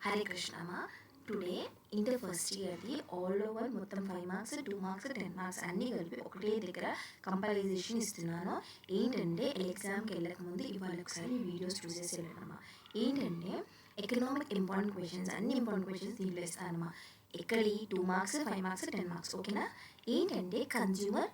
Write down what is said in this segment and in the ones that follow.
Hare Krishna ma. Today inter first ఇయర్ది all over మొత్తం 5 marks 2 marks 10 marks అన్నీ కలిపి ఒకటే దగ్గర కంపైజేషన్ ఇస్తున్నాను. ఏంటంటే ఎగ్జామ్కి వెళ్ళక ముందు ఇవాళ ఒకసారి వీడియోస్ చూసేసి వెళ్ళడమ్మా. ఏంటంటే ఎకనామిక్ ఇంపార్టెంట్ క్వశ్చన్స్, అన్ని ఇంపార్టెంట్ క్వశ్చన్స్ దీంట్లో ఇస్తానమ్మా. ఎక్కడి 2 మార్క్స్ 5 మార్క్స్ 10 మార్క్స్, ఓకేనా? ఏంటంటే కన్జ్యూమర్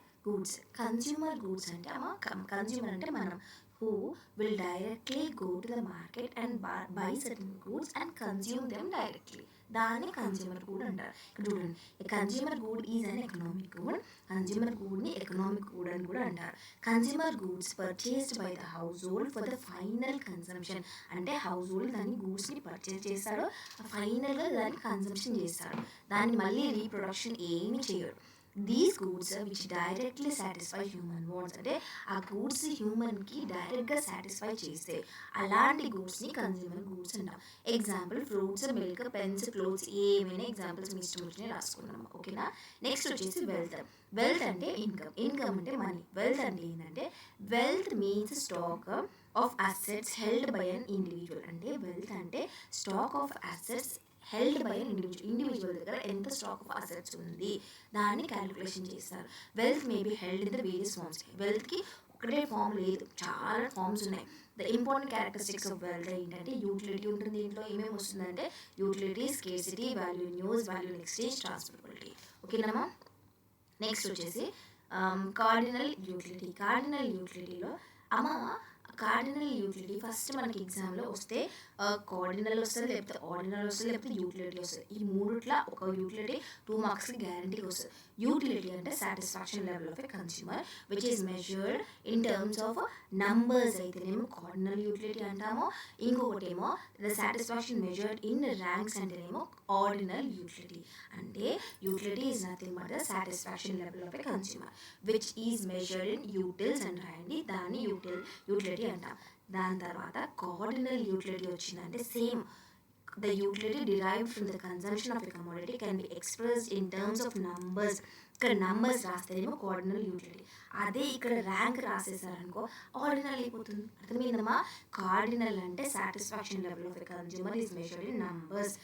గూడ్స్ అంటే అమ్మ, కన్జ్యూమర్ అంటే మనం who will directly go to the market and buy certain goods and consume them directly. దాన్ని కన్జ్యూమర్ గుడ్ అంటారు. ఇక్కడ చూడండి, consumer good is an economic good. Consumer గుడ్ని ఎకనామిక్ గుడ్ అని కూడా అంటారు. Consumer goods purchased by the household for the final consumption. అంటే household దాన్ని గూడ్స్ని పర్చేస్ చేస్తాడు, ఫైనల్గా దాన్ని కన్సంప్షన్ చేస్తాడు. దాన్ని మళ్ళీ రీప్రొడక్షన్ ఏమీ చేయరు. These goods which directly satisfy human wants, అంటే ఆ గూడ్స్ హ్యూమన్కి డైరెక్ట్గా సాటిస్ఫై చేస్తే అలాంటి గూడ్స్ని కన్జ్యూమర్ గూడ్స్ అంటాం. Example fruits, milk, pens, clothes, ఏమైనా ఎగ్జాంపుల్స్ మీ ఇష్టం వచ్చినాయి రాసుకున్నాము, ఓకేనా? నెక్స్ట్ వచ్చేసి వెల్త్ అంటే ఇన్కమ్ అంటే మనీ. వెల్త్ అంటే ఏంటంటే wealth means stock of assets held by an individual. అంటే వెల్త్ అంటే stock of assets held by individual దగ్గర ఎంత స్టాక్ ఆఫ్ అసెట్స్ ఉంది దాన్ని క్యాలిక్యులేషన్ చేస్తారు. Wealth may be held in the various forms. వెల్త్కి ఒకటే ఫామ్ లేదు, చాలా ఫార్మ్స్ ఉన్నాయి. The important characteristics of wealth ఏంటంటే యూటిలిటీ ఉంటుంది. దీంట్లో ఏమేమి వస్తుందంటే utility, scarcity, value in use, value in exchange, transferability, ఓకేనా? నెక్స్ట్ వచ్చేసి కార్డినల్ యూటిలిటీలో అమ్మ, కార్డినల్ యూటిలిటీ ఫస్ట్ మనకి ఎగ్జామ్లో వస్తే కార్డినల్ వస్తుంది, లేకపోతే ఆర్డినల్ వస్తుంది, లేకపోతే యూటిలిటీ వస్తుంది. ఈ మూడిట్లో ఒక యూటిలిటీ 2 మార్క్స్కి గ్యారంటీగా వస్తుంది. యూటిలిటీ అంటే satisfaction level of a consumer which is measured in terms of numbers అయితేనేమో కార్డినల్ యూటిలిటీ అంటాము. ఇంకొకటేమో the satisfaction measured in ranks అంటేనేమో ఆర్డినల్ యూటిలిటీ. అంటే utility is nothing but the satisfaction level of a consumer which is measured in utils అంటారండి. దాన్ని utility అంటాం. దాని తర్వాత కార్డినల్ యూటిలిటీ వచ్చిందంటే same the utility derived from the consumption of a commodity can be expressed in terms of numbers. ఇక్కడ numbers రాస్తేనేమో cardinal utility. అదే ఇక్కడ ర్యాంక్ రాసేసారనుకో ఆర్డినల్ అయిపోతుంది. అర్థమైందమ్మా? కార్డినల్ అంటే satisfaction level of a consumer is measured in numbers.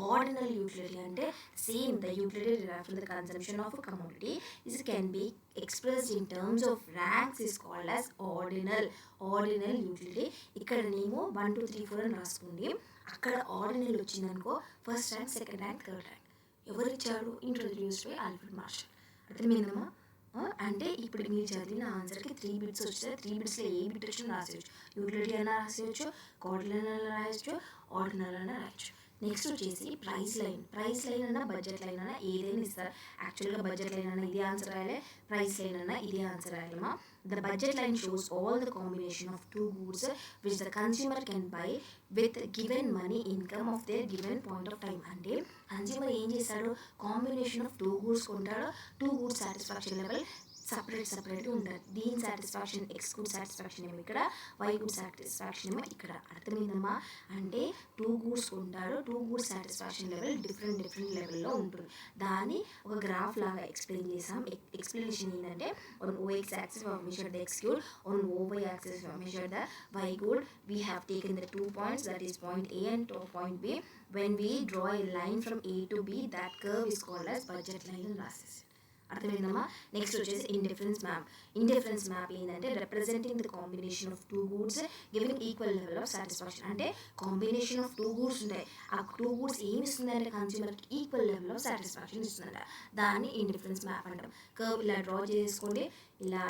Ordinal utility అంటే same the utility derived from the consumption of a commodity is can be expressed in terms of ranks is called as ordinal utility. ఇక్కడనేమో 1 2 3 4 అని రాసుకోండి. అక్కడ ordinal వచ్చిందనుకో first rank, second rank, third rank. ఎవరిచ్చాడు? Introduced by Alfred Marshall. అర్థమైందమ్మా? అంటే ఇప్పుడు మీరు చదివిన ఆన్సర్కి 3 బిట్స్ వస్తాయి. 3 బిట్స్లో ఏ బిట్ వచ్చినా రాసేయచ్చు. యూటిలిటీ అయినా రాసేయచ్చు, కార్డినల్ అయినా రాయొచ్చు, ఆర్డినల్ అయినా రాయొచ్చు. నెక్స్ట్ వచ్చేసి ప్రైస్ లైన్ అన్నా బడ్జెట్ లైన్ అన్నా ఏదైనా ఇస్తారు. యాక్చువల్గా బడ్జెట్ లైన్ అన్నా ఇదే ఆన్సర్ రాయాలి, ప్రైస్ లైన్ అన్నా ఇదే answer రాయాలమ్మా. The budget line shows all the combination of two goods which the consumer can buy with given money income of their given point of time. అంటే consumer ఏం చేస్తాడు? Combination of 2 goods కొంటాడు. 2 goods satisfaction level సపరేట్గా ఉంటుంది. దీని satisfaction X good satisfaction ఏమో ఇక్కడ, why good satisfaction ఏమో ఇక్కడ. అర్థమైందమ్మా? అంటే 2 గూడ్స్ ఉంటాడు, 2 గూడ్స్ సాటిస్ఫాక్షన్ లెవెల్ డిఫరెంట్ లెవెల్లో ఉంటుంది. దాన్ని ఒక గ్రాఫ్ లాగా ఎక్స్ప్లెయిన్ చేసాం. ఎక్స్ప్లెనేషన్ ఏంటంటే on OX axis we have measured the X good, on OY axis we have measured the Y good. We have taken the 2 points, that is point A and point B. When we draw a line from A to B, that curve is called as budget line and process. అర్థమైందమ్మా? Next వచ్చేసి indifference map ఏంటంటే representing the combination of 2 goods giving equal level of satisfaction. అంటే combination of 2 goods ఉంటాయి. ఆ 2 goods ఏమి ఇస్తుందంటే కన్స్యూమర్కి equal level of satisfaction ఇస్తుందంట. దాన్ని indifference map అంటాం. Curve ఇలా డ్రా చేసుకోండి. ఇలా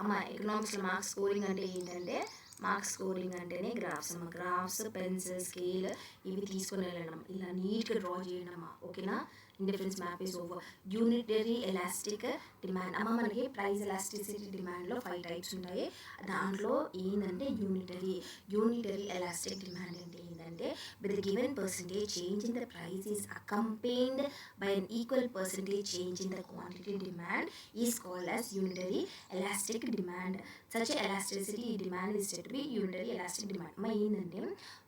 అమ్మ, ఎకనామిక్స్లో మార్క్స్ స్కోరింగ్ అంటే ఏంటంటే మార్క్స్ స్కోరింగ్ అంటేనే గ్రాఫ్స్, పెన్సిల్, స్కేల్ ఇవి తీసుకొని వెళ్ళడం, ఇలా నీట్గా డ్రా చేయడం, ఓకేనా? Indifference map is over. Unitary elastic demand అమ్మ, మనకి ప్రైస్ ఎలాస్టిసిటీ డిమాండ్లో 5 టైప్స్ ఉంటాయి. దాంట్లో ఏంటంటే యూనిటరీ ఎలాస్టిక్ డిమాండ్ అంటే ఏంటంటే with given percentage change in the price is accompanied by an equal percentage change in the quantity demand is called as unitary elastic demand. Such elasticity demand is said to be unitary elastic demand. ఏంటంటే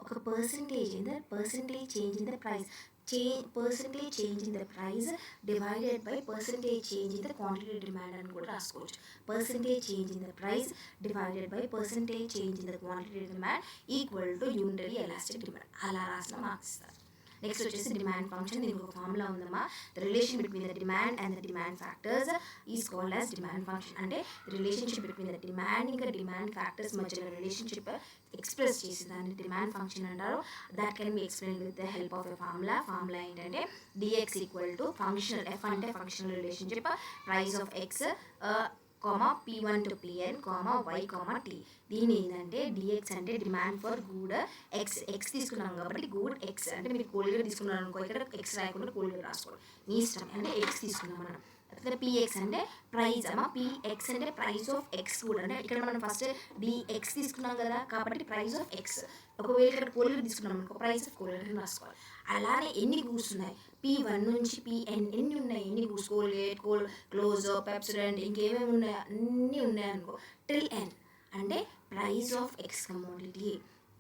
ఒక percentage change in the price percentage change in the price divided by percentage change in the quantity demand అని కూడా రాసుకోవచ్చు. Percentage change in the price divided by percentage change in the quantity demand equal to unitary elastic demand. అలా రాసిన marks ఇస్తారు. Next వచ్చేసి demand function. దీనికి ఒక formula ఉందమ్మా. The relation between the demand and the demand factors is called as demand function. అంటే relationship between the demand ఇంకా demand factors మధ్యలో రిలేషన్షిప్ ఎక్స్ప్రెస్ చేసి దాన్ని డిమాండ్ ఫంక్షన్ అంటారు. That can be explain with the help of a formula. Formula ఏంటంటే dx equal to functional, f అంటే functional relationship, price of x P1 to Pn, y, t. దీని ఏంటంటే dx అంటే demand for good X తీసుకున్నాం కాబట్టి good X అంటే మీరు Colgate తీసుకున్నారు అనుకో, ఇక్కడ ఎక్స్ రాయకుండా కోల్గేట్ రాసుకోండి మీ ఇష్టం. అంటే ఎక్స్ తీసుకున్నాం మనం. ఇక్కడ పిఎక్స్ అంటే ప్రైస్ అమ్మా. పిఎక్స్ అంటే ప్రైస్ ఆఫ్ ఎక్స్ కూడా. అంటే ఇక్కడ మనం ఫస్ట్ డిఎక్స్ తీసుకున్నాం కదా కాబట్టి ప్రైస్ ఆఫ్ ఎక్స్. ఒకవేళ ఇక్కడ కోల్గేట్ తీసుకున్నాం అనుకో, ప్రైస్ ఆఫ్ కోల్గేట్ రాసుకోవాలి. అలానే ఎన్ని గూడ్స్ ఉన్నాయి, P1 నుంచి Pn ఎన్ని ఉన్నాయి, ఎన్ని గూడ్స్, కోల్గేట్, క్లోజర్, పెప్సోడెంట్, ఇంకేమేమి ఉన్నాయి అన్నీ ఉన్నాయి అనుకో, టిల్ ఎన్ అంటే ప్రైస్ ఆఫ్ ఎక్స్ కమోడిటీ.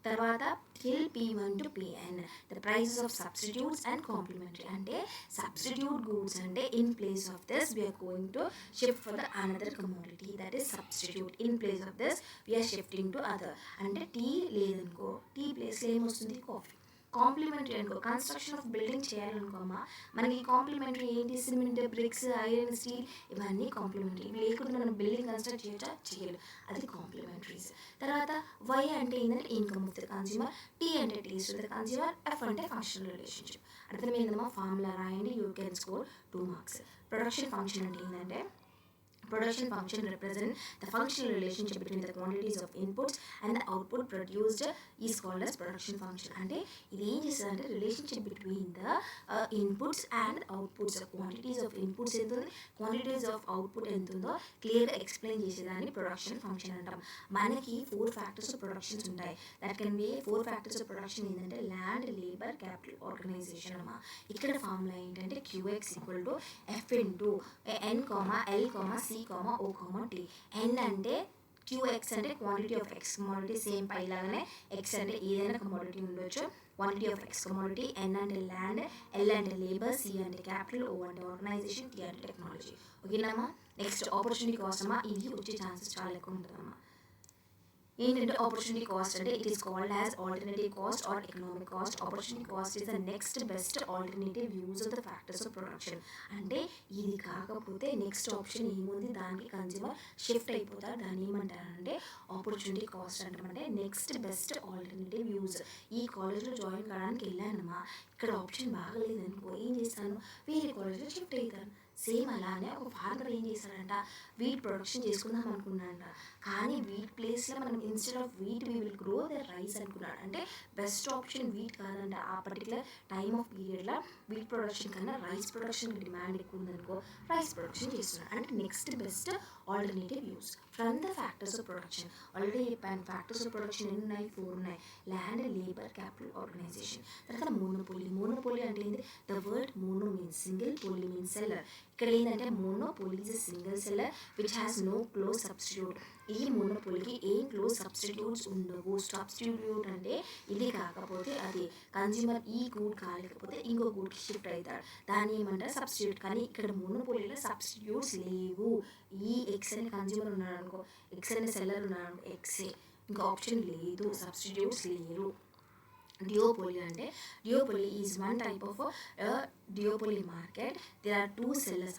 తర్వాత till P1 to Pn the prices of substitutes and complementary. అంటే substitute goods అంటే in place of this we are going to shift for the another commodity, that is substitute. in place of this we are shifting to other. అంటే tea లేదనుకో, tea ప్లేస్లో ఏమొస్తుంది, coffee. Complementary అనుకో, construction of building చేయాలనుకోమా, మనకి complementary ఏంటి, cement, bricks, iron, steel, ఇవన్నీ complementary. ఇవి లేకుండా మనం బిల్డింగ్ కన్స్ట్రక్ట్ చేయొచ్చా, చేయలేదు. అది కాంప్లిమెంటరీస్. తర్వాత వై అంటే ఏంటంటే income of the consumer, t అంటే taste of the consumer, f అంటే ఫంక్షనల్ రిలేషన్షిప్. అర్థమైందమ్మా. ఫార్ములా రాయండి, you can score 2 marks. Production function అంటే ఏంటంటే production function represent the functional relationship between the quantities of inputs and the output produced is called as production function. అంటే ఇది ఏం చేస్తుందంటే relationship between the inputs and outputs, quantities of inputs ఎంత ఉంది, quantities of output ఎంత ఉందో క్లియర్గా explain చేసేదాన్ని ప్రొడక్షన్ ఫంక్షన్ అంటాం. మనకి 4 ఫ్యాక్టర్స్ ఆఫ్ ప్రొడక్షన్స్ ఉంటాయి. That can be 4 factors of production ఏంటంటే ల్యాండ్, లేబర్, క్యాపిటల్, ఆర్గనైజేషన్ అమ్మా. ఇక్కడ ఫార్ములా ఏంటంటే QX equal to f into n, l, c, O, T. N అంటే QX అంటే quantity of x commodity. Same పై లాగానే x అంటే ఏదైనా కమోడిటీ ఉండొచ్చు, quantity of x commodity. N అంటే ల్యాండ్, L అంటే లేబర్, C అంటే క్యాపిటల్, O అంటే ఆర్గనైజేషన్, T అంటే టెక్నాలజీ. ఓకేనమ్మా. నెక్స్ట్ ఆపర్చునిటీ కాస్ట్ అమ్మా. ఇది వచ్చే ఛాన్సెస్ చాలా ఎక్కువ ఉంటుందమ్మా. ఏంటంటే ఆపర్చునిటీ కాస్ట్ అంటే it is called as alternative cost are economic cost. Opportunity cost is the next best alternative use of the factors of production. అంటే ఇది కాకపోతే నెక్స్ట్ ఆప్షన్ ఏముంది, దానికి కన్జ్యూమర్ షిఫ్ట్ అయిపోతారు. దాన్ని ఏమంటారంటే ఆపర్చునిటీ కాస్ట్ అంటామంటే నెక్స్ట్ బెస్ట్ ఆల్టర్నేటివ్ యూజ్. ఈ కాలేజ్లో జాయిన్ కావడానికి వెళ్ళానమ్మా, ఇక్కడ ఆప్షన్ బాగలేదనుకో, ఏం చేస్తాను, వేరే కాలేజ్లో షిఫ్ట్ అవుతాను. సేమ్ అలానే ఒక ఫార్మర్ ఏం చేశాడంట, వీట్ ప్రొడక్షన్ చేసుకుందాం అనుకున్నాడంట. కానీ వీట్ ప్లేస్లో మనం instead of wheat we will grow the rice అనుకున్నాడు. అంటే బెస్ట్ ఆప్షన్ వీట్ కాదంట. ఆ పర్టికులర్ టైమ్ ఆఫ్ పీరియడ్లో వీట్ ప్రొడక్షన్ కన్నా రైస్ ప్రొడక్షన్కి డిమాండ్ ఎక్కువ ఉందనుకో, రైస్ ప్రొడక్షన్ చేస్తున్నాడు. అంటే next best alternative use from the factors of production. Already చెప్పాను ఫ్యాక్టర్స్ ఆఫ్ ప్రొడక్షన్ ఎన్ని ఉన్నాయి, 4 ఉన్నాయి. Land, labour, capital, organisation. తర్వాత మోనోపోలీ. మోనోపోలీ అంటే ఏంటి, the word mono means single, poly means seller. ఇక్కడ ఏంటంటే monopoly is single seller which has no close substitute. ఈ మోనోపోలీకి ఏం క్లోజ్ సబ్స్టిట్యూట్స్ ఉండవు. సబ్స్టిట్యూట్ అంటే ఇది కాకపోతే అది, కన్జ్యూమర్ ఈ గూడ్ కాలేకపోతే ఇంకో గూడ్కి షిఫ్ట్ అవుతాడు, దాన్ని ఏమంటారు సబ్స్టిట్యూట్. కానీ ఇక్కడ మోనోపోలీలో సబ్స్టిట్యూట్స్ లేవు. ఈ ఎక్స్ అనే కన్జ్యూమర్ ఉన్నాడు అనుకో, ఎక్స్ అనే సెల్లర్ ఉన్నాడు అనుకో, ఎక్సే, ఇంకా ఆప్షన్ లేదు, సబ్స్టిట్యూట్స్ లేరు. Duopoly అంటే duopoly is one type of duopoly market. There are 2 sellers.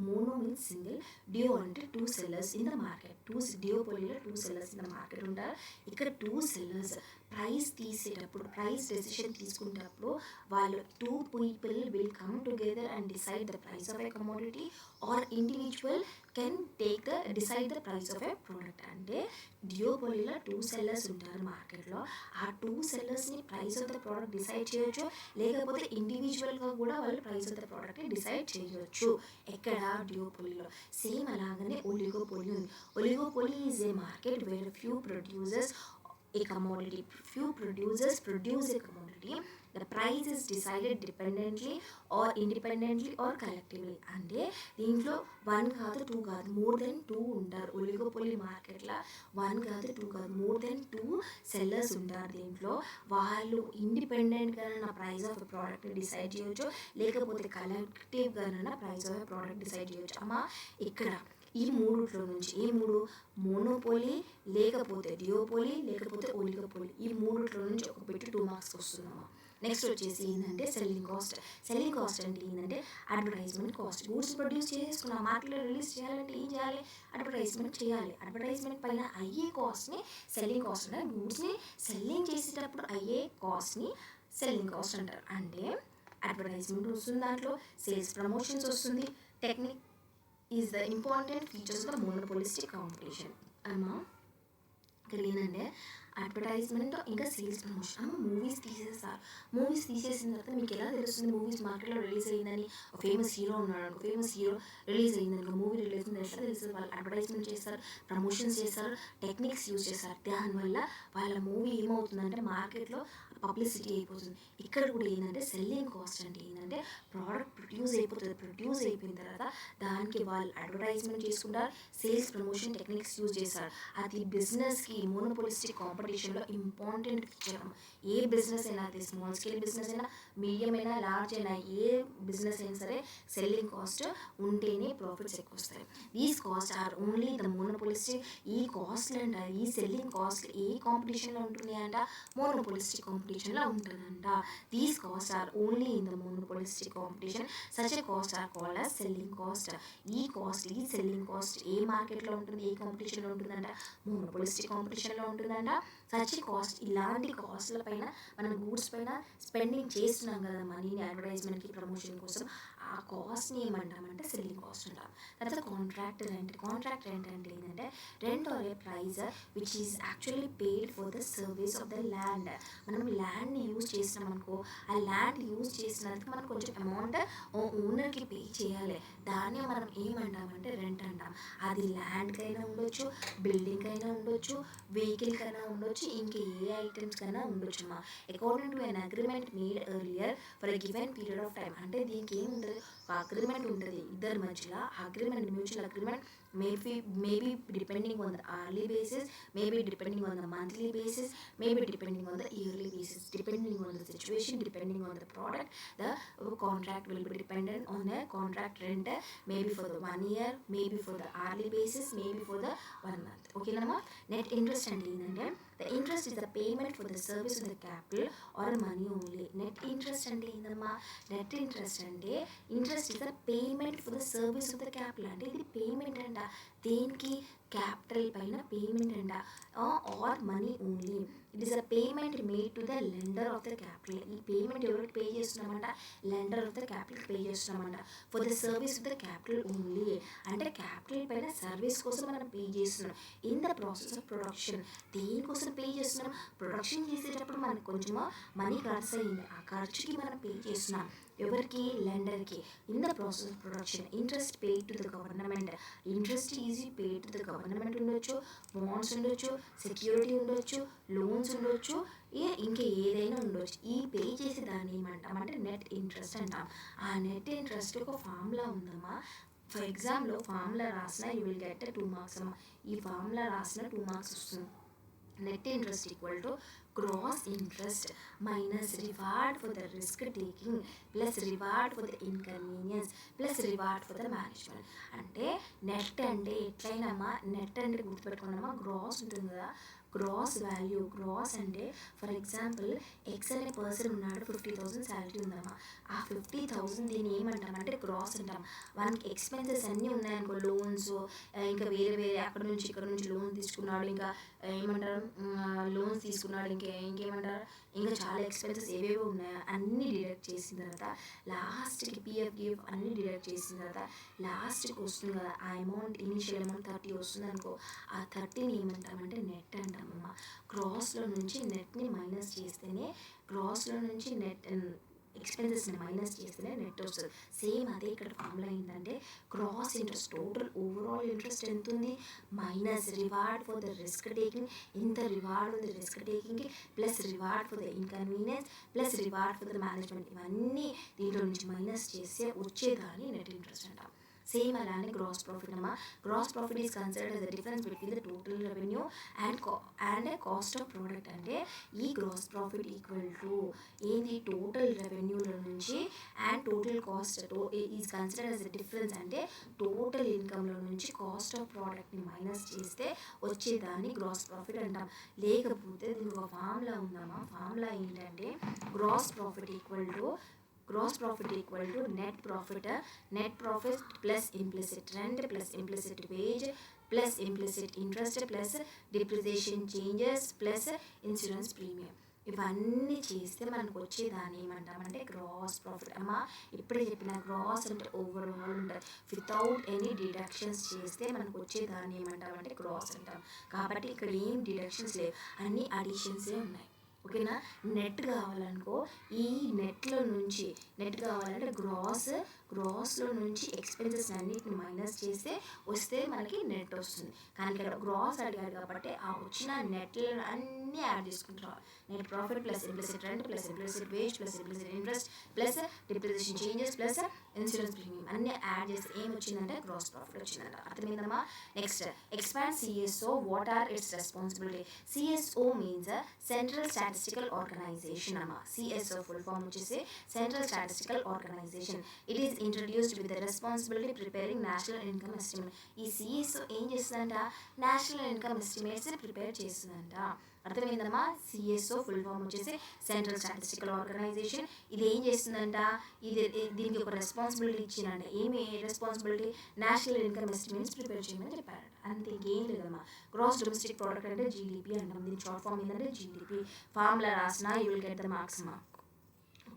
Mono means single, duo అంటే 2 sellers in the market. Duopolyలో 2 sellers in the market ఉంటారు. ఇక్కడ 2 sellers ప్రైస్ తీసేటప్పుడు, ప్రైస్ డెసిషన్ తీసుకునేటప్పుడు వాళ్ళు 2 people will come together and decide the price of a commodity, or individual can decide the price of a product. అంటే డియోపోలీలో 2 sellers ఉంటారు మార్కెట్లో. ఆ 2 sellersని price of the product decide చేయొచ్చు, లేకపోతే ఇండివిజువల్గా కూడా వాళ్ళు ప్రైస్ ఆఫ్ ద ప్రోడక్ట్ని డిసైడ్ చేయొచ్చు. ఎక్కడ, డియోపోలీలో. సేమ్ అలాగనే ఒలిగోపోలీ ఉంది. Oligopoly is a market where few producers a commodity. Few producers produce a commodity. The price is decided dependently or independently or collectively. అంటే దీంట్లో 1 కాదు 2 కాదు మోర్ దెన్ 2 ఉంటారు. ఒలిగోపోలి మార్కెట్లో 1 కాదు 2 కాదు మోర్ దెన్ 2 సెల్లర్స్ ఉంటారు. దీంట్లో వాళ్ళు ఇండిపెండెంట్గా ప్రైస్ ఆఫ్ ప్రోడక్ట్ డిసైడ్ చేయొచ్చు, లేకపోతే కలెక్టివ్గా ప్రైస్ ఆఫ్ ప్రోడక్ట్ డిసైడ్ చేయొచ్చు. అమ్మా ఇక్కడ ఈ మూడుట్లో నుంచి ఏ మూడు, మోనోపోలీ లేకపోతే డియోపోలీ లేకపోతే ఒలిగోపోలీ, ఈ మూడుట్లో నుంచి ఒక పెట్టి 2 మార్క్స్ వస్తుందమ్మా. నెక్స్ట్ వచ్చేసి ఏంటంటే సెల్లింగ్ కాస్ట్. సెల్లింగ్ కాస్ట్ అంటే ఏంటంటే అడ్వర్టైజ్మెంట్ కాస్ట్. గూడ్స్ ప్రొడ్యూస్ చేసుకున్నాం, మార్కెట్లో రిలీజ్ చేయాలంటే ఏం చేయాలి, అడ్వర్టైజ్మెంట్ చేయాలి. అడ్వర్టైజ్మెంట్ పైన అయ్యే కాస్ట్ని సెల్లింగ్ కాస్ట్ అంటారు. గూడ్స్ని సెల్లింగ్ చేసేటప్పుడు అయ్యే కాస్ట్ని సెల్లింగ్ కాస్ట్ అంటారు. అంటే అడ్వర్టైజ్మెంట్ వస్తుంది, దాంట్లో సేల్స్ ప్రమోషన్స్ వస్తుంది. Technique is the important features of the monopolistic competition. అమ్మా ఇక్కడ ఏంటంటే అడ్వర్టైజ్మెంట్ ఇంకా సేల్స్ ప్రమోషన్. మూవీస్ తీసేస్తారు. మూవీస్ తీసేసిన తర్వాత మీకు ఎలా తెలుస్తుంది మూవీస్ మార్కెట్లో రిలీజ్ అయ్యిందని? ఒక ఫేమస్ హీరో ఉన్నాడు అనుకో, ఫేమస్ హీరో రిలీజ్ అయ్యిందనుకో, మూవీ రిలీజ్ అయింది ఎట్లా తెలుస్తుంది? వాళ్ళు అడ్వర్టైజ్మెంట్ చేస్తారు, ప్రమోషన్స్ చేస్తారు, టెక్నిక్స్ యూజ్ చేస్తారు. దానివల్ల వాళ్ళ మూవీ ఏమవుతుందంటే మార్కెట్లో పబ్లిసిటీ అయిపోతుంది. ఇక్కడ కూడా ఏంటంటే సెల్లింగ్ కాస్ట్ అంటే ఏంటంటే ప్రోడక్ట్ ప్రొడ్యూస్ అయిపోతుంది. ప్రొడ్యూస్ అయిపోయిన తర్వాత దానికి వాళ్ళు అడ్వర్టైజ్మెంట్ చేసుకుంటారు, సేల్స్ ప్రమోషన్ టెక్నిక్స్ యూజ్ చేస్తారు. అది బిజినెస్కి మోనోపోలిస్టిక్ కాంపిటీషన్లో ఇంపార్టెంట్ ఫీచర్. ఏ బిజినెస్ అయినా, అది స్మాల్ స్కేల్ బిజినెస్ అయినా, మీడియం అయినా, లార్జ్ అయినా, ఏ బిజినెస్ అయినా సరే సెల్లింగ్ కాస్ట్ ఉంటేనే ప్రాఫిట్స్ ఎక్కువ వస్తాయి. These cost are only the monopolistic. ఈ కాస్ట్లు అంట, ఈ సెల్లింగ్ కాస్ట్ ఏ కాంపిటీషన్లో ఉంటుంది అంట? మోనోపోలిస్టిక్ కాంపిటీషన్లో ఉంటుందంట. These cost are only in the monopolistic competition. Such a cost are called as selling cost. ఈ కాస్ట్, ఈ సెల్లింగ్ కాస్ట్ ఏ మార్కెట్లో ఉంటుంది, ఏ కాంపిటీషన్లో ఉంటుందంట? మోనోపోలిస్టిక్ కాంపిటీషన్లో ఉంటుందంట. సచ్ కాస్ట్, ఇలాంటి కాస్ట్ల పైన మనం గూడ్స్ పైన స్పెండింగ్ చేస్తున్నాం కదా మనీని అడ్వర్టైజ్మెంట్కి ప్రమోషన్ కోసం, ఆ కాస్ట్ని ఏమంటామంటే సెల్లింగ్ కాస్ట్ అంటాం. తర్వాత కాంట్రాక్ట్ రెంట్. కాంట్రాక్ట్ రెంట్ అంటే ఏంటంటే rent are A price which is actually paid for the service of the land. మనం ల్యాండ్ని యూజ్ చేసినాం అనుకో, ఆ ల్యాండ్ యూజ్ చేసినందుకు మనం కొంచెం అమౌంట్ ఓనర్కి పే చేయాలి. దాన్ని మనం ఏమంటామంటే రెంట్ అంటాం. అది ల్యాండ్కైనా ఉండొచ్చు, బిల్డింగ్ అయినా ఉండొచ్చు, వెహికల్కి అయినా ఉండొచ్చు, ఇంకా ఏ ఐటమ్స్ కైనా ఉండొచ్చు అమ్మా. According to an agreement made earlier for a given period of time. అంటే దీనికి ఏం ఉంటుంది, ఒక అగ్రిమెంట్ ఉంటుంది ఇద్దరి మధ్యలో. Agreement, mutual agreement maybe depending on the hourly basis, maybe depending on the monthly basis, maybe depending on the yearly basis, depending on the situation, depending on the product. The contract will be dependent on the contract rent, maybe for the 1 year, maybe for the hourly basis, maybe for the 1 month. Okay nama. Net interest and ఏంటంటే the interest is the payment for the service of the capital or money only. Net interest అంటే ఏందమ్మా? Net interest అంటే interest is the payment for the service of the capital. అంటే ఇది payment అంట. దేనికి? Capital పైన payment అంట. Or money only. It is a payment made to the lender of the capital. ఈ పేమెంట్ ఎవరికి పే చేస్తున్నామంట? Lender of the capital pay చేస్తున్నామంట. For the service of the capital only. అంటే capital పైన service కోసం మనం pay చేస్తున్నాం. In the process of production. దేనికోసం పే చేస్తున్నాం? ప్రొడక్షన్ చేసేటప్పుడు మనకు కొంచెం మనీ ఖర్చు అయింది, ఆ ఖర్చుకి మనం పే చేస్తున్నాం. ఎవరికి? లెండర్కి. In the process of production interest paid to the government. Interest is paid to the government ఉండొచ్చు, బాండ్స్ ఉండొచ్చు, సెక్యూరిటీ ఉండొచ్చు, లోన్స్ ఉండొచ్చు, ఇంకా ఏదైనా ఉండొచ్చు. ఈ పే చేసే దాన్ని ఏమంటామంటే నెట్ ఇంట్రెస్ట్ అంటాం. ఆ నెట్ ఇంట్రెస్ట్ ఒక ఫార్ములా ఉందమ్మా. ఫర్ ఎగ్జామ్లో ఫార్ములా రాసిన యూ విల్ గెట్ 2 మార్క్స్ అమ్మా. ఈ ఫార్ములా రాసిన 2 మార్క్స్ వస్తుంది. Net interest equal to gross interest minus reward for the risk taking plus reward for the inconvenience plus reward for the management. అంటే net అంటే ఎట్లయినమ్మా, net అంటే గుర్తుపెట్టుకున్నామా, gross ఉంటుంది కదా, gross value. Gross అంటే ఫర్ ఎగ్జాంపుల్ ఎక్స్ అనే person ఉన్నాడు, 50,000 salary ఉందమ్మా. ఆ 50,000 దీన్ని ఏమంటామంటే గ్రాస్ అంటాం. వానికి ఎక్స్పెన్సెస్ అన్నీ ఉన్నాయనుకో, లోన్స్, ఇంకా వేరే వేరే అక్కడ నుంచి ఇక్కడ నుంచి లోన్ తీసుకున్నాడు, ఇంకా ఏమంటారు లోన్స్ తీసుకున్నాడు, ఇంకేమంటారు, ఇంకా చాలా ఎక్స్పెన్సెస్ ఏవేవో ఉన్నాయో అన్నీ డిడక్ట్ చేసిన తర్వాత లాస్ట్కి పిఎఫ్ గిఫ్ అన్నీ డిడక్ట్ చేసిన తర్వాత లాస్ట్కి వస్తుంది కదా ఆ అమౌంట్, ఇనిషియల్ అమౌంట్ 30 వస్తుంది అనుకో, ఆ 30ని ఏమంటామంటే నెట్ అంటామమ్మా. గ్రాస్లో నుంచి నెట్ని మైనస్ చేస్తేనే, గ్రాస్లో నుంచి నెట్ ఎక్స్పెన్సెస్ని మైనస్ చేస్తేనే నెట్ వస్తుంది. సేమ్ అదే ఇక్కడ ఫార్ములా ఏంటంటే gross interest, total overall interest ఎంత ఉంది minus reward for the risk taking, ఎంత రివార్డ్ ఉంది రిస్క్ టేకింగ్కి, plus reward for the inconvenience, plus reward for the management, ఇవన్నీ దీంట్లో నుంచి మైనస్ చేస్తే వచ్చేదాన్ని నెట్ ఇంట్రెస్ట్ అంటాం. సేమ్ అలానే గ్రాస్ ప్రాఫిట్ అమ్మా. Gross profit is considered as the difference between the total revenue and a cost of product. అంటే ఈ గ్రాస్ ప్రాఫిట్ ఈక్వల్ టు ఏంది టోటల్ రెవెన్యూల నుంచి and total cost is considered as the difference, అంటే total ఇన్కమ్లో నుంచి cost of ప్రోడక్ట్ని minus చేస్తే వచ్చేదాన్ని gross profit అంటాం. లేకపోతే దీనికి ఒక ఫార్ములా ఉందమ్మా. ఫార్ములా ఏంటంటే gross profit equal to net profit plus implicit rent plus implicit wage plus implicit interest plus depreciation changes plus insurance premium. ఇవన్నీ చేస్తే మనకు వచ్చేదాన్ని ఏమంటామంటే గ్రాస్ ప్రాఫిట్ అమ్మా. ఇప్పుడే చెప్పిన గ్రాస్ అంటే ఓవరాల్ ఉంటుంది, వితౌట్ ఎనీ డిడక్షన్స్ చేస్తే మనకు వచ్చేదాన్ని ఏమంటామంటే గ్రాస్ అంటాం. కాబట్టి ఇక్కడ ఏం డిడక్షన్స్ లేవు, అన్ని అడిషన్సే ఉన్నాయి. ఓకేనా. నెట్ కావాలనుకో, ఈ నెట్ కావాలంటే గ్రాస్లో నుంచి ఎక్స్పెన్సెస్ అన్నిటిని మైనస్ చేస్తే వస్తే మనకి నెట్ వస్తుంది. కానీ ఇక్కడ గ్రాస్ అడిగాడు కాబట్టి ఆ వచ్చిన నెట్లను అన్నీ యాడ్ చేసుకుంటారు. Net profit plus implicit rent plus implicit wage plus implicit interest plus depreciation changes plus insurance premium అన్నీ యాడ్ చేస్తే ఏం వచ్చిందంటే గ్రాస్ ప్రాఫిట్ వచ్చిందంట. అర్థమైందమ్మా. Next expand CSO. What are its responsibility? CSO means central statistical organisation అమ్మా. CSO full form వచ్చేసి central statistical organisation. It is introduced with the responsibility preparing national income estimate. ఈ CSO ఏం చేస్తుందంట? National income estimates prepare చేస్తుందంట. అర్థమైందమ్మా. CSO full form వచ్చేసి central statistical organisation. ఇది ఏం చేస్తుందంట? దీనికి ఒక రెస్పాన్సిబిలిటీ ఇచ్చిందంట. ఏమి responsibility? National income estimates prepare చేయమని చెప్పారు. అంతే, ఇంకేం లేదమ్మా. గ్రాస్ డొమెస్టిక్ ప్రోడక్ట్ అంటే జీడిపి అంటాం. దీని షార్ట్ ఫామ్ ఏంటంటే జీడిపి. ఫార్ములా రాసినా you will get the marks అమ్మా.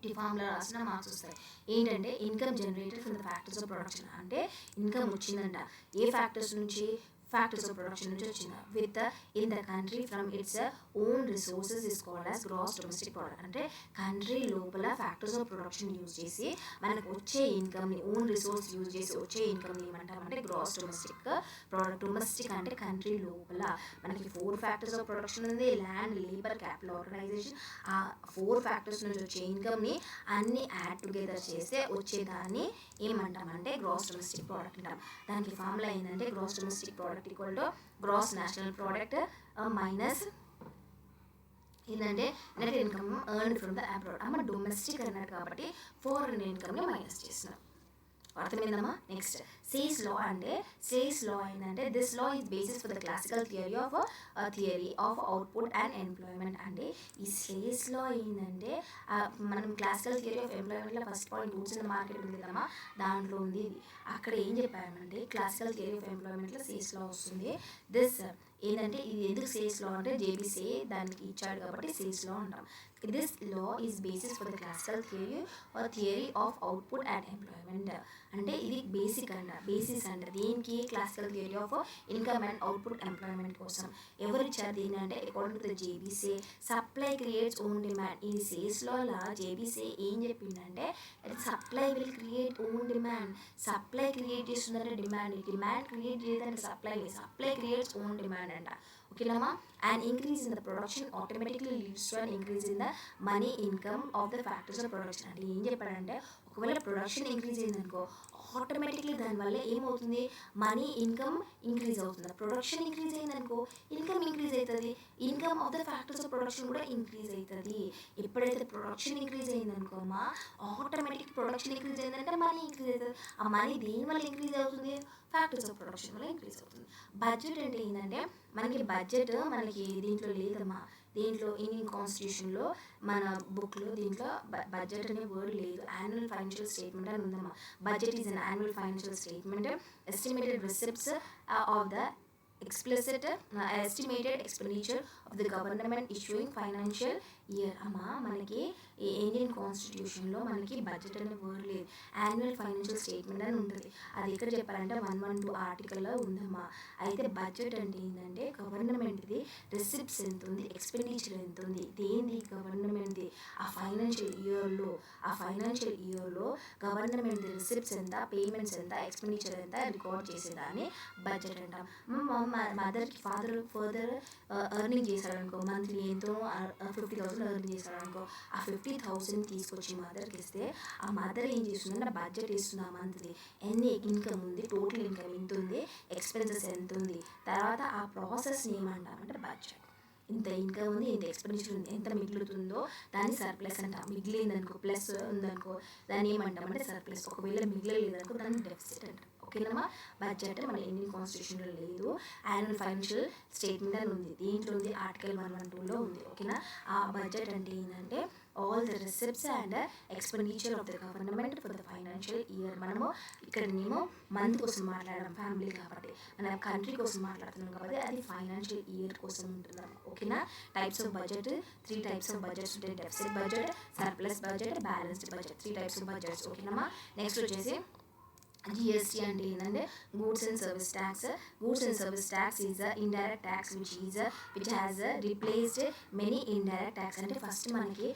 ఈ ఫార్ములా రాసిన మార్క్స్ వస్తాయి. ఏంటంటే income generated from the factors of production. అంటే ఇన్కమ్ వచ్చిందంట ఏ ఫ్యాక్టర్స్ నుంచి? ఫ్యాక్టర్స్ ఆఫ్ ప్రొడక్షన్ నుంచి వచ్చింది. With in the country from its own resources is called as gross domestic product. అంటే కంట్రీ లోపల ఫ్యాక్టర్స్ ఆఫ్ ప్రొడక్షన్ యూజ్ చేసి మనకు వచ్చే ఇన్కమ్ని, ఓన్ రిసోర్స్ యూజ్ చేసి వచ్చే ఇన్కమ్ని ఏమంటామంటే గ్రాస్ డొమెస్టిక్ ప్రోడక్ట్. డొమెస్టిక్ అంటే కంట్రీ లోపల మనకి 4 ఫ్యాక్టర్స్ ఆఫ్ ప్రొడక్షన్ ఉంది: ల్యాండ్, లేబర్, క్యాపిటల్, ఆర్గనైజేషన్. ఆ 4 ఫ్యాక్టర్స్ నుంచి వచ్చే ఇన్కమ్ని అన్ని యాడ్ టుగెదర్ చేస్తే వచ్చేదాన్ని ఏమంటామంటే గ్రాస్ డొమెస్టిక్ ప్రోడక్ట్ అంటాం. దానికి ఫార్ములా ఏంటంటే gross domestic product equal to gross national product minus ఏంటంటే net income earned from the abroad. అమ్మ డొమెస్టిక్ అన్నాడు కాబట్టి ఫారెన్ ఇన్కమ్ని మైనస్ చేస్తున్నాం. అర్థమైందమ్మా. Next Say's law. అంటే సేస్ లా ఏంటంటే this law is basis for the classical theory of output and employment. అంటే ఈ సేస్ లా ఏంటంటే మనం క్లాసికల్ థియరీ ఆఫ్ ఎంప్లాయ్మెంట్లో first point goods in the market ఉంది కదమ్మా, దాంట్లో ఉంది ఇది. అక్కడ ఏం చెప్పామంటే క్లాసికల్ థియరీ ఆఫ్ ఎంప్లాయ్మెంట్లో సేస్ లా వస్తుంది. దిస్ ఏంటంటే ఇది ఎందుకు సేల్స్ లా అంటే జేబీసీ దానికి ఇచ్చాడు కాబట్టి సేల్స్ లా అంటాం. This law is basis for the classical theory of output and employment. అంటే ఇది బేసిస్ అంట దేనికి? Classical theory of income and output employment కోసం. ఎవరు ఇచ్చారు దీన్ని అంటే according to the JBC supply creates own demand. ఈ సేల్స్ లా జేబీసీ ఏం చెప్పిందంటే supply will create own demand. Supply create చేస్తుందంటే డిమాండ్ క్రియేట్ చేయదంటే సప్లై క్రియేట్స్ ఓన్ డిమాండ్ అంట. ఓకేనమ్మా. And increase in the production automatically leads to an increase in the money income of the factors of production. అంటే ఏం చెప్పాడంటే ఒకవేళ production increase అయిందనుకో automatically దానివల్ల ఏమవుతుంది? మనీ ఇన్కమ్ ఇంక్రీజ్ అవుతుంది. ప్రొడక్షన్ ఇంక్రీజ్ అయిందనుకో ఇన్కమ్ ఇంక్రీజ్ అవుతుంది. Income of the factors of production కూడా ఇంక్రీజ్ అవుతుంది. ఎప్పుడైతే ప్రొడక్షన్ ఇంక్రీజ్ అయిందనుకో అమ్మా ఆటోమేటిక్ ప్రొడక్షన్ ఇంక్రీజ్ అయిందంటే మనీ ఇంక్రీజ్ అవుతుంది. ఆ మనీ దేనివల్ల ఇంక్రీజ్ అవుతుంది? ఫ్యాక్టర్స్ ఆఫ్ ప్రొడక్షన్ వల్ల ఇంక్రీజ్ అవుతుంది. బడ్జెట్ అంటే ఏంటంటే మనకి దీంట్లో లేదమ్మా. దీంట్లో ఇండియన్ కాన్స్టిట్యూషన్లో మన బుక్లో దీంట్లో బడ్జెట్ అనే వర్డ్ లేదు. యాన్యువల్ ఫైనాన్షియల్ స్టేట్మెంట్ అని ఉందమ్మా. Budget is an annual financial statement estimated receipts of the estimated expenditure of the government issuing financial year. అమ్మా మనకి ఇండియన్ కాన్స్టిట్యూషన్లో మనకి బడ్జెట్ అనే వర్డ్ లేదు. యాన్యువల్ ఫైనాన్షియల్ స్టేట్మెంట్ అని ఉంటుంది. అది ఎక్కడ చెప్పారంటే 112 ఆర్టికల్లో ఉందమ్మా. అయితే బడ్జెట్ అంటే ఏంటంటే గవర్నమెంట్ది రిసిప్ట్స్ ఎంత ఉంది, ఎక్స్పెండిచర్ ఎంత ఉంది, దేనిది గవర్నమెంట్ది ఆ ఫైనాన్షియల్ ఇయర్లో గవర్నమెంట్ రిసిప్ట్స్ ఎంత, పేమెంట్స్ ఎంత, ఎక్స్పెండిచర్ ఎంత రికార్డ్ చేసేదాన్ని బడ్జెట్ అంటాం. మదర్కి ఫర్దర్ ఎర్నింగ్ చేశాడనుకో, మంత్లీ ఎంతో 50,000 ఎర్న్ చేశాడనుకో, ఆ 50,000 తీసుకొచ్చి మదర్కి ఇస్తే ఆ మదర్ ఏం చేస్తుందంటే బడ్జెట్ ఇస్తుంది. ఆ మంత్లీ ఎన్ని ఇన్కమ్ ఉంది, టోటల్ ఇన్కమ్ ఎంత ఉంది, ఎక్స్పెన్సెస్ ఎంత ఉంది, తర్వాత ఆ ప్రాసెస్ని ఏమంటామంటే బడ్జెట్. ఇంత ఇన్కమ్ ఉంది, ఇంత ఎక్స్పెండిచర్ ఉంది, ఎంత మిగులుతుందో దాన్ని సర్ప్లస్ అంటాం. మిగిలిందనుకో, ప్లస్ ఉందనుకో దాన్ని ఏమంటామంటే సర్ప్లస్. ఒకవేళ మిగిలిలేదనుకో దాన్ని డెఫిసిట్ అంటాం. ఓకేనమ్మా. బడ్జెట్ మన ఇండియన్ కాన్స్టిట్యూషన్లో లేదు. యాన్యువల్ ఫైనాన్షియల్ స్టేట్మెంట్ అని ఉంది. దీంట్లో ఉంది, ఆర్టికల్ 112లో ఉంది. ఓకేనా. ఆ బడ్జెట్ అంటే ఏంటంటే all the receipts and expenditure of the government for the financial year. మనము ఇక్కడ మేము మంత్ కోసం మాట్లాడడం, ఫ్యామిలీ కాబట్టి, మన కంట్రీ కోసం మాట్లాడుతున్నాం కాబట్టి అది ఫైనాన్షియల్ ఇయర్ కోసం ఉంటున్నాం. ఓకేనా. Types of budget 3 types of budgets ఉంటాయి. Deficit budget, surplus budget, balanced budget, 3 types of budgets. ఓకేనమ్మా. నెక్స్ట్ వచ్చేసి GST అంటే ఏంటంటే goods and service tax. Goods and service tax is indirect tax which has replaced many indirect tax. అంటే first మనకి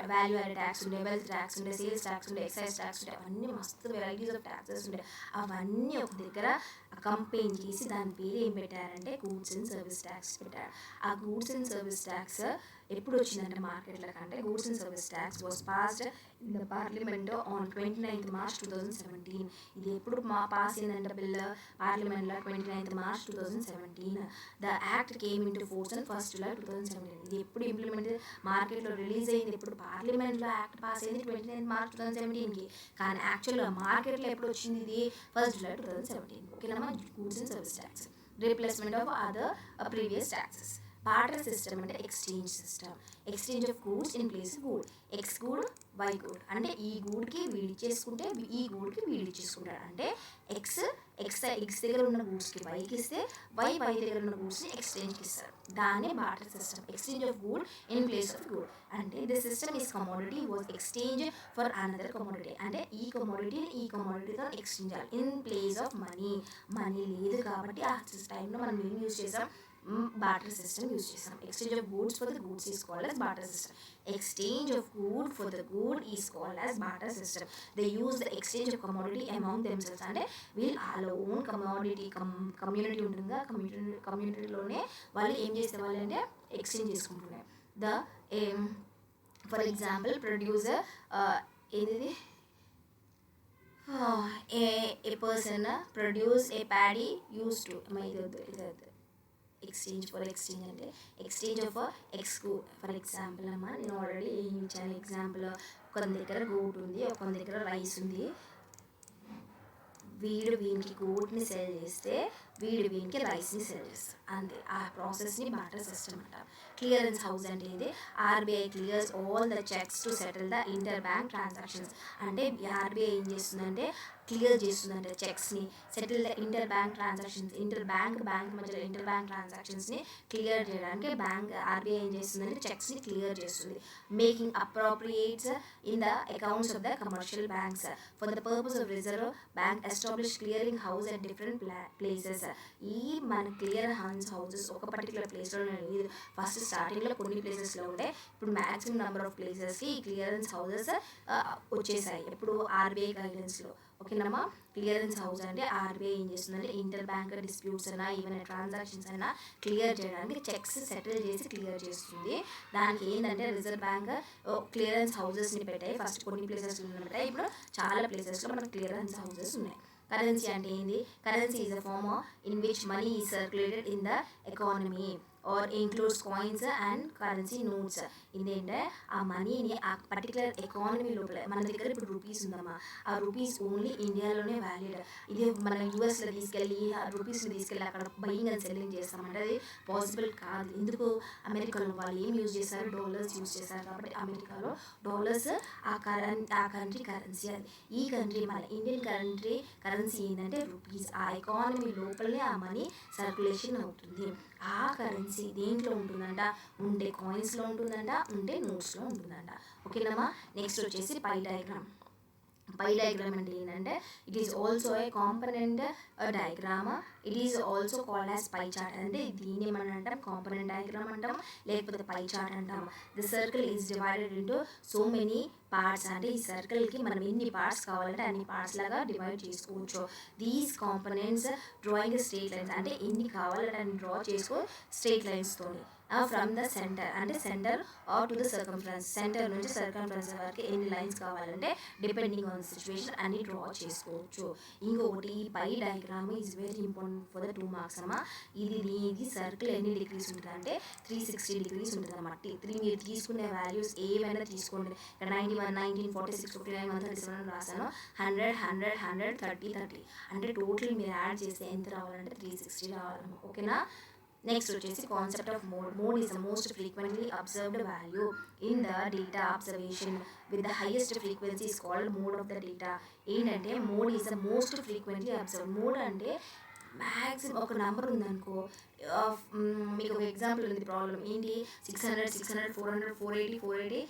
value added tax ఉండే, wealth tax ఉండే, sales tax ఉండే, excise tax ఉండే, అవన్నీ మస్తు వెరైటీస్ ఆఫ్ ట్యాక్సెస్ ఉండే. అవన్నీ ఒక దగ్గర కంపెయిన్ చేసి దాని పేరు ఏం పెట్టారంటే గూడ్స్ అండ్ సర్వీస్ ట్యాక్స్ పెట్టారు. ఆ గూడ్స్ అండ్ సర్వీస్ ట్యాక్స్ ఎప్పుడు వచ్చిందంటే మార్కెట్లో కంటే goods and service tax was passed in the parliament on 29th March 2017. ఇది ఎప్పుడు పాస్ అయిందంటే బిల్ పార్లమెంట్లో 29th March 2017. The act came in to force on 1st July 2017. ఇది ఎప్పుడు ఇంప్లిమెంట్ మార్కెట్లో రిలీజ్ అయింది, ఎప్పుడు పార్లమెంట్లో యాక్ట్ పాస్ అయింది 29th March 2017కి. కానీ యాక్చువల్గా మార్కెట్లో ఎప్పుడు వచ్చింది ఇది 1st July 2017. ఓకేనమ్మా. Goods and service tax replacement of other previous taxes. Barter system అంటే exchange system. Exchange of goods in place good. X good y good అంటే ఈ గూడ్కి వీడి చేసుకుంటే ఈ గూడ్కి వీడి చేసుకుంటాడు. అంటే ఎక్స్ దగ్గర ఉన్న గూడ్స్కి వైకి ఇస్తే వై దగ్గర ఉన్న గూడ్స్ని ఎక్స్చేంజ్కి ఇస్తారు. దాన్ని barter system. Exchange of good in place of good అంటే this system is commodity was exchange for another commodity. అంటే ఈ కమోడిటీతో ఎక్స్చేంజ్ చేయాలి in place of money. Money లేదు కాబట్టి ఆ టైంలో మనం ఏం యూజ్ చేసాం, బార్టర్ సిస్టమ్ యూజ్ చేస్తాం. Exchange of goods for the goods is called as barter system. Exchange of good for the good is called as barter system. They use the exchange of commodity among themselves. అంటే వీళ్ళు వాళ్ళ own commodity community ఉంటుందా, కమ్యూనిటీలోనే వాళ్ళు ఏం చేసేవాళ్ళు అంటే exchange చేసుకుంటున్నారు. For example producer ఏది a person produce a paddy used to exchange for exchange అంటే exchange of x good. For example అమ్మా నేను ఆల్రెడీ ఏం ఇచ్చాను ఎగ్జాంపుల్. ఒక దగ్గర గోట్ ఉంది, ఒక దగ్గర రైస్ ఉంది. వీనికి గోట్ని సెల్ చేస్తే వీనికి రైస్ని సెల్ చేస్తారు. అంతే. ఆ ప్రాసెస్ని బార్టర్ సిస్టమ్ అంటారు. క్లియరెన్స్ హౌస్ అంటే ఇది RBI clears all the cheques to settle the inter bank transactions. అంటే ఆర్బీఐ ఏం చేస్తుందంటే క్లియర్ చేస్తుందంటే చెక్స్ని, settle the inter bank transactions. Bank మధ్యలో ఇంటర్ బ్యాంక్ ట్రాన్సాక్షన్స్ని క్లియర్ చేయడానికి ఆర్బీఐ ఏం చేస్తుందంటే చెక్స్ని క్లియర్ చేస్తుంది. Making appropriates in the accounts of the commercial banks for the purpose of reserve bank establish clearing house at different places. ఈ మన clear houses ఒక పర్టికులర్ ప్లేస్లోనే లేదు. ఫస్ట్ స్టార్టింగ్లో కొన్ని ప్లేసెస్లో ఉండే, ఇప్పుడు మ్యాక్సిమం నెంబర్ ఆఫ్ ప్లేసెస్కి ఈ క్లియరెన్స్ హౌసెస్ వచ్చేసాయి ఇప్పుడు ఆర్బీఐ గైడెన్స్లో. ఓకేనమ్మా. క్లియరెన్స్ హౌస్ అంటే ఆర్బీఐ ఏం చేస్తుందంటే ఇంటర్ బ్యాంక్ డిస్ప్యూట్స్ అయినా ఈవెన్ ట్రాన్సాక్షన్స్ అయినా క్లియర్ చేయడానికి చెక్స్ సెటిల్ చేసి క్లియర్ చేస్తుంది. దానికి ఏంటంటే రిజర్వ్ బ్యాంక్ క్లియరెన్స్ హౌసెస్ని పెట్టాయి. ఫస్ట్ కొన్ని ప్లేసెస్లో పెట్టాయి, ఇప్పుడు చాలా ప్లేసెస్లో మనకు క్లియరెన్స్ హౌసెస్ ఉన్నాయి. కరెన్సీ అంటే ఏంది? Currency is a form in which money is circulated in the economy or includes coins and currency notes. ఇదేంటే ఆ మనీని ఆ పర్టికులర్ ఎకానమీ లోపల, మన దగ్గర ఇప్పుడు రూపీస్ ఉందమ్మా, ఆ రూపీస్ ఓన్లీ ఇండియాలోనే వ్యాలిడ్. ఇది మన యూఎస్లో తీసుకెళ్ళి ఆ రూపీస్ని తీసుకెళ్ళి అక్కడ బయింగ్ అండ్ సెల్లింగ్ చేస్తామంటే అది పాసిబుల్ కాదు. ఎందుకు? అమెరికాలో వాళ్ళు ఏం యూజ్ చేశారు? డాలర్స్ యూజ్ చేశారు. కాబట్టి అమెరికాలో డాలర్స్ ఆ కంట్రీ కరెన్సీ. అది ఈ కంట్రీ మన ఇండియన్ కరెన్సీ ఏంటంటే రూపీస్. ఆ ఎకానమీ లోపలనే ఆ మనీ సర్క్యులేషన్ అవుతుంది. ఆ కరెన్సీ దేంట్లో ఉంటుందంట, ఉండే కాయిన్స్లో ఉంటుందంట, ఉండే నోట్స్లో ఉంటుందంట. ఓకేనమ్మా. నెక్స్ట్ వచ్చేసి పై డయాగ్రామ్. పై డయాగ్రామ్ అంటే ఏంటంటే it is also a component diagram. It is also called as pie chart. అంటే దీన్ని ఏమని అంటాం, కాంపనెంట్ డయాగ్రామ్ అంటాం, లేకపోతే పై చార్ట్ అంటాం. The circle is divided into so many parts. అంటే ఈ సర్కిల్కి మనం ఎన్ని పార్ట్స్ కావాలంటే అన్ని పార్ట్స్ లాగా డివైడ్ చేసుకోవచ్చు. These components drawing straight lines. అంటే ఎన్ని కావాలంటే అన్ని డ్రా చేసుకో స్ట్రేట్ లైన్స్తో ఫ్రమ్ ద సెంటర్. అంటే centre or to the circumference. Centre నుంచి సర్కంఫరెన్స్ వరకు ఎన్ని లైన్స్ కావాలంటే డిపెండింగ్ ఆన్ సిచ్యువేషన్ అన్ని డ్రా చేసుకోవచ్చు. ఇంకొకటి ఈ pie diagram is very important for the 2 marks అమ్మా. ఇది సర్కిల్ ఎన్ని డిగ్రీస్ ఉంటుంది అంటే 360 డిగ్రీస్ ఉంటుంది అన్నమాట. మీరు తీసుకునే వాల్యూస్ ఏవైనా తీసుకోండి. ఇక్కడ 91, 19, 46, 59, 137 రాశాను. 100, 100, 100, 30, 30. అంటే టోటల్ మీరు యాడ్ చేస్తే ఎంత రావాలంటే 360 రావాలన్నమాట. ఓకేనా. నెక్స్ట్ వచ్చేసి concept of mode. Mode is the most frequently observed value in the data observation with the highest frequency is called mode of the data. ఏంటంటే mode is the most frequently observe. Mode అంటే maximum ఒక number ఉందనుకో, మీకు ఒక example ఉంది. Problem ఏంటి, 600, 600, 400, 480, 480,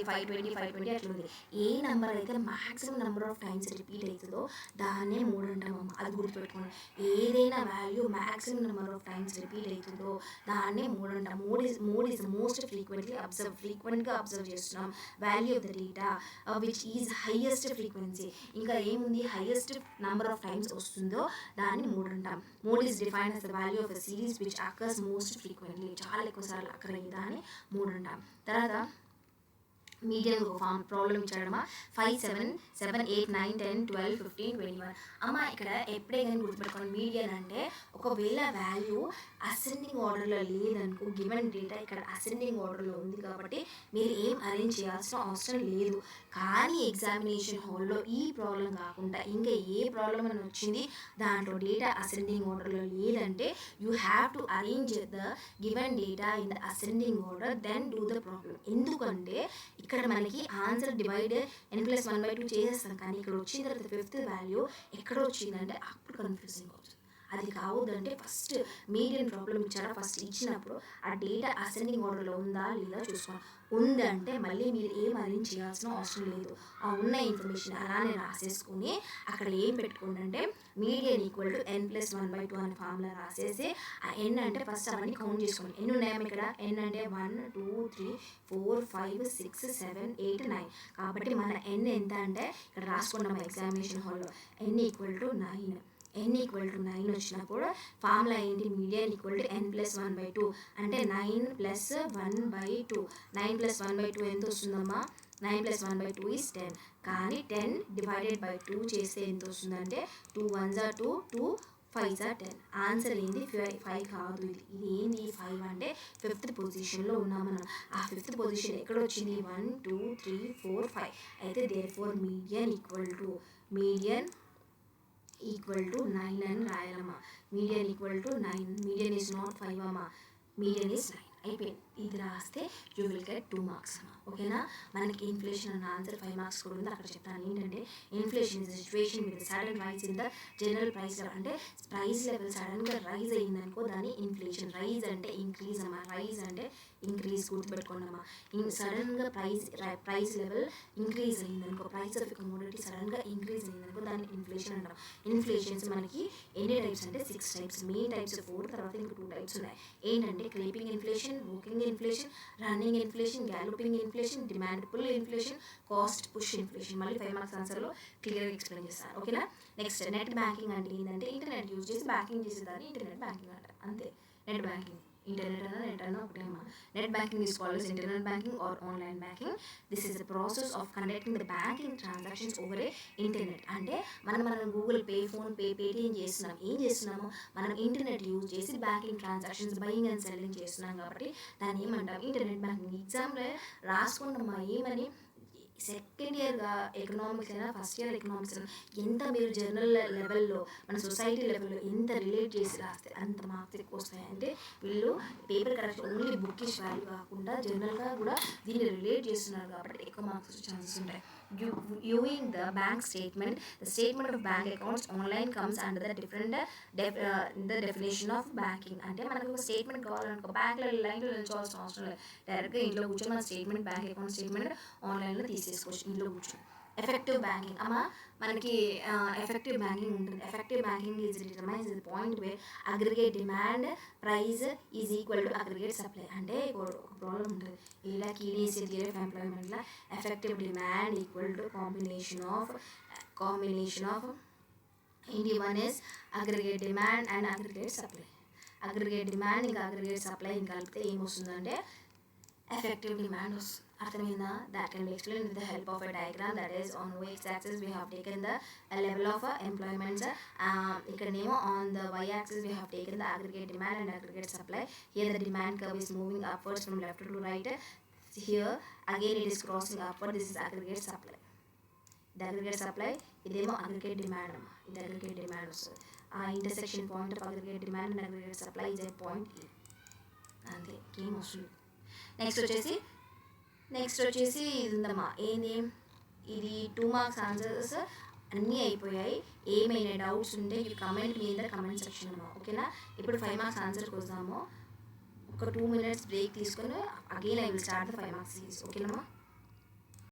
520, 520 అట్లా ఉంది. ఏ నెంబర్ అయితే maximum number of times repeat అవుతుందో దాన్నే మోడ్ అంటామమ్మ. అది గుర్తుపెట్టుకోండి. ఏదైనా value maximum number of times repeat అవుతుందో దాన్నే మోడ్ అంటాం. మోడ్ ఈస్ మోస్ట్ ఫ్రీక్వెంట్గా అబ్జర్వ్ చేస్తున్నాం value of the data which is highest frequency. ఇంకా ఏముంది, హైయెస్ట్ నెంబర్ ఆఫ్ టైమ్స్ వస్తుందో దాన్ని మోడ్ అంటాం. Mode is defined as the value of a series which occurs most frequently. చాలా ఎక్కువ సార్లు అక్కర్ అయ్యే దాన్ని మోడ్ అంటాం. తర్వాత మీడియన్ ఒక ప్రాబ్లం ఇచ్చాడమ్మా. 5, 7, 7, 8, 9, 10, 12, 15, 21. అమ్మ ఇక్కడ ఎప్పుడే కానీ గుర్తుపెట్టుకోండి, మీడియన్ అంటే ఒకవేళ వాల్యూ అసెండింగ్ ఆర్డర్లో లేదనుకో, గివెన్ డేటా ఇక్కడ అసెండింగ్ ఆర్డర్లో ఉంది కాబట్టి మీరు ఏం అరేంజ్ చేయాల్సిన అవసరం లేదు. కానీ ఎగ్జామినేషన్ హాల్లో ఈ ప్రాబ్లం కాకుండా ఇంకా ఏ ప్రాబ్లం అని వచ్చింది, దాంట్లో డేటా అసెండింగ్ ఆర్డర్లో లేదంటే you have to arrange the given data in the ascending order then do the problem. ఎందుకంటే ఇక్కడ మనకి ఆన్సర్ డివైడ్ n+1/2 చేసేస్తాం, కానీ ఇక్కడ వచ్చిన తర్వాత ఫిఫ్త్ వాల్యూ ఎక్కడ వచ్చిందంటే అప్పుడు కన్ఫ్యూజింగ్ అవుతుంది. అది కావద్దంటే ఫస్ట్ మీడియన్ ప్రాబ్లం ఇచ్చారా, ఫస్ట్ ఇచ్చినప్పుడు ఆ డేటా అసెండింగ్ ఆర్డర్లో ఉందా లేదా చూసుకోండి. ఉందంటే మళ్ళీ మీరు ఏం అరేంజ్ చేయాల్సిన అవసరం లేదు. ఆ ఉన్న ఇన్ఫర్మేషన్ అలానే రాసేసుకుని అక్కడ ఏం పెట్టుకోండి అంటే మీడియన్ ఈక్వల్ టు n+1/2 అనే ఫార్ములా రాసేసి ఆ n అంటే ఫస్ట్ అవన్నీ కౌంట్ చేసుకోండి. ఎన్ని ఉన్నాయమ్మా ఇక్కడ, n అంటే 1, 2, 3, 4, 5, 6, 7, 8, 9. కాబట్టి మన n ఎంత అంటే ఇక్కడ రాసుకున్నాం ఎగ్జామినేషన్ హాల్లో, n equal to 9. n equal to 9 వచ్చినప్పుడు ఫార్ములా ఏంటి, మీడియన్ ఈక్వల్ టు n+1/2 అంటే 9 + 1/2. 9 + 1/2 ఎంత వస్తుందమ్మా, 9 + 1/2 ఈజ్ 10. కానీ 10 డివైడెడ్ బై 2 చేస్తే ఎంత వస్తుందంటే 2 1s are 2, 2 5s are 10. Answer ఏంది 5 కాదు. ఇది ఏంది 5 అంటే 5th పొజిషన్లో ఉన్నాం మనం. ఆ 5th పొజిషన్ ఎక్కడ వచ్చింది, 1, 2, 3, 4, 5. అయితే దేర్ఫోర్ మీడియన్ ఈక్వల్ టు 9 అని రాయాలమ్మా. Median equal to 9. Median is not 5 అమ్మా, మీడియన్ ఈజ్ 9. అయిపోయింది. ఇది రాస్తే యూ విల్ గెట్ 2 మార్క్స్ అమ్మా. ఓకేనా. మనకి ఇన్ఫ్లేషన్ అన్న ఆన్సర్ 5 మార్క్స్ కూడా ఉంది. అక్కడ చెప్తాను ఏంటంటే inflation is situation with sudden rise in the general price level. అంటే ప్రైస్ లెవెల్ సడన్గా రైజ్ అయ్యిందనుకో దాన్ని ఇన్ఫ్లేషన్. రైజ్ అంటే ఇంక్రీజ్ అమ్మా, రైజ్ అంటే ఇంక్రీజ్ గుర్తుపెట్టుకోండి అమ్మా. సడన్గా ప్రైస్ లెవెల్ ఇంక్రీజ్ అయ్యిందనుకో, ప్రైస్ ఆఫ్ కమోడిటీ సడన్గా ఇంక్రీజ్ అయ్యిందనుకో దాన్ని ఇన్ఫ్లేషన్ అంటాం. ఇన్ఫ్లేషన్స్ మనకి ఎన్ని టైప్స్ అంటే 6 టైప్స్. మెయిన్ టైప్స్ 4, తర్వాత ఇంకా 2 టైప్స్ ఉన్నాయి. ఏంటంటే creeping inflation, walking inflation, running inflation, galloping inflation, demand pull inflation, cost push inflation. మళ్ళీ 5 మార్క్స్ ఆన్సర్లో క్లియర్గా ఎక్స్ప్లెయిన్ చేస్తాను. ఓకేనా. నెక్స్ట్ నెట్ బ్యాంకింగ్ అంటే ఏంటంటే ఇంటర్నెట్ యూజ్ చేసి బ్యాంకింగ్ చేసేదాన్ని ఇంటర్నెట్ బ్యాంకింగ్ అంటారు. అంతే. నెట్ బ్యాంకింగ్, ఇంటర్నెట్ అన్నా నెట్ అన్నా ఒకటేమా. Net banking is called as internet banking or online banking. This is the process of conducting the banking transactions over a internet. అంటే మనం Google pay, PhonePe, Paytm చేస్తున్నాం. ఏం చేస్తున్నాము, మనం ఇంటర్నెట్ యూజ్ చేసి banking transactions buying and selling చేస్తున్నాం కాబట్టి దాన్ని ఏమంటాం, ఇంటర్నెట్ బ్యాంకింగ్. ఎగ్జామ్లో రాసుకుంటామా ఏమని, సెకండ్ ఇయర్గా ఎకనామిక్స్ అయినా ఫస్ట్ ఇయర్ ఎకనామిక్స్ అయినా ఎంత మీరు జనరల్ లెవెల్లో మన సొసైటీ లెవెల్లో ఎంత రిలేట్ చేసి రాస్తే అంత మార్క్స్ ఎక్కువ వస్తాయి. అంటే వీళ్ళు paper correction only bookish value కాకుండా జనరల్గా కూడా దీన్ని రిలేట్ చేస్తున్నారు కాబట్టి ఎక్కువ మార్క్స్ వచ్చే ఛాన్సెస్ ఉంటాయి. viewing the bank statement, the statement of bank accounts online comes under the different the definition of banking. అంటే మనకు ఒక స్టేట్మెంట్ కావాలనుకో బ్యాంక్లో లైన్లో నిల్చోవాల్సిన అవసరం లేదు, డైరెక్ట్గా ఇంట్లో కూర్చొని మన స్టేట్మెంట్ బ్యాంక్ అకౌంట్ స్టేట్మెంట్ ఆన్లైన్లో తీసేసుకోవచ్చు ఇంట్లో కూర్చొని. ఎఫెక్టివ్ బ్యాంకింగ్ అమ్మ మనకి ఎఫెక్టివ్ బ్యాంకింగ్ ఉంటుంది. Effective banking is determines the point way aggregate demand price is equal to aggregate supply. అంటే ఒక ప్రాబ్లం ఉంటుంది ఇలా కీడీసీ థియరీ ఆఫ్ ఎంప్లాయ్మెంట్లో effective demand equal to combination of ఏంటి one is aggregate demand and aggregate supply. Aggregate demand ఇంకా aggregate supply ఇంకా కలిపితే ఏమొస్తుందంటే effective demand వస్తుంది. అర్థమైందా? that can be explained with the help of a diagram. that is on x-axis we have taken the level of employment, ikkadeemo on the y-axis we have taken the aggregate demand and aggregate supply. Here the demand curve is moving upwards from left to right. Here again it is crossing upward. This is aggregate supply. The aggregate supply ఇదేమో aggregate demand అమ్మ. ఇది aggregate demand వస్తుంది. ఆ intersection point of aggregate demand and aggregate supply is a point E. అంతే ఏం వస్తుంది. Next వచ్చేసి ఇది ఉందమ్మా, ఏంది ఇది 2 మార్క్స్ ఆన్సర్స్ అన్నీ అయిపోయాయి. ఏమైనా డౌట్స్ ఉంటే you comment me in the comment section అమ్మా, ఓకేనా? ఇప్పుడు 5 మార్క్స్ ఆన్సర్కి వద్దాము. ఒక 2 minutes బ్రేక్ తీసుకొని again I will start the 5 marks series, ఓకేనమ్మా?